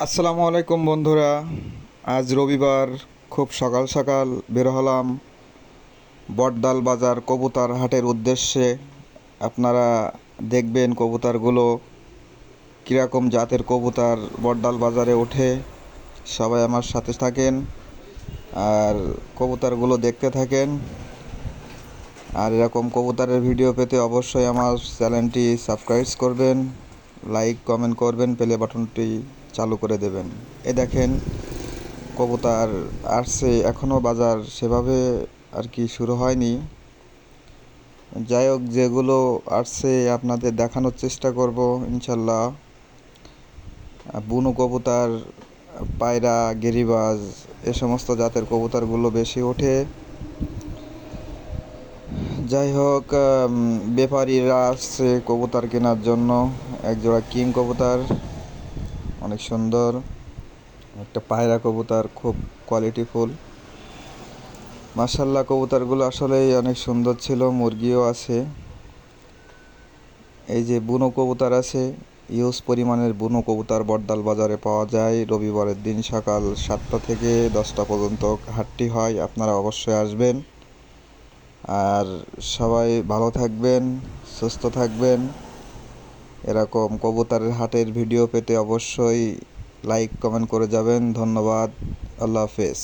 আসসালামু আলাইকুম বন্ধুরা। আজ রবিবার, খুব সকাল সকাল বের হলাম বটডাল বাজার কবুতর হাটের উদ্দেশ্যে। আপনারা দেখবেন কবুতরগুলো কীরকম জাতের কবুতর বটডাল বাজারে ওঠে। সবাই আমার সাথে থাকেন আর কবুতরগুলো দেখতে থাকেন। আর এরকম কবুতরের ভিডিও পেতে অবশ্যই আমার চ্যানেলটি সাবস্ক্রাইব করবেন, লাইক কমেন্ট করবেন, প্লে বাটনটি চালু করে দেবেন। দেখেন কবুতর আসছে, এখনও বাজার সেভাবে আর কি শুরু হয়নি। যাই হোক, যেগুলো আসছে আপনাদের দেখানোর চেষ্টা করব ইনশাল্লাহ। বুনো কবুতর, পায়রা, গিরিবাজ এ সমস্ত জাতের কবুতরগুলো বেশি ওঠে। যাই হোক, ব্যাপারীরা আসছে কবুতর কেনার জন্য। একজোড়া কিং কবুতর, অনেক সুন্দর। একটা পায়রা কবুতর, খুব কোয়ালিটিফুল। মাশাআল্লাহ, কবুতরগুলো আসলেই অনেক সুন্দর ছিল। মুরগিও আছে। এই যে বুনো কবুতর আছে, ইউজ পরিমাণের বুনো কবুতর বটডাল বাজারে পাওয়া যায়। রবিবারের দিন সকাল 7টা থেকে 10টা পর্যন্ত হাটটি হয়। আপনারা অবশ্যই আসবেন। আর সবাই ভালো থাকবেন, সুস্থ থাকবেন। এরকম কবুতরের হাটের ভিডিও পেতে অবশ্যই লাইক কমেন্ট করে যাবেন। ধন্যবাদ। আল্লাহ হাফেজ।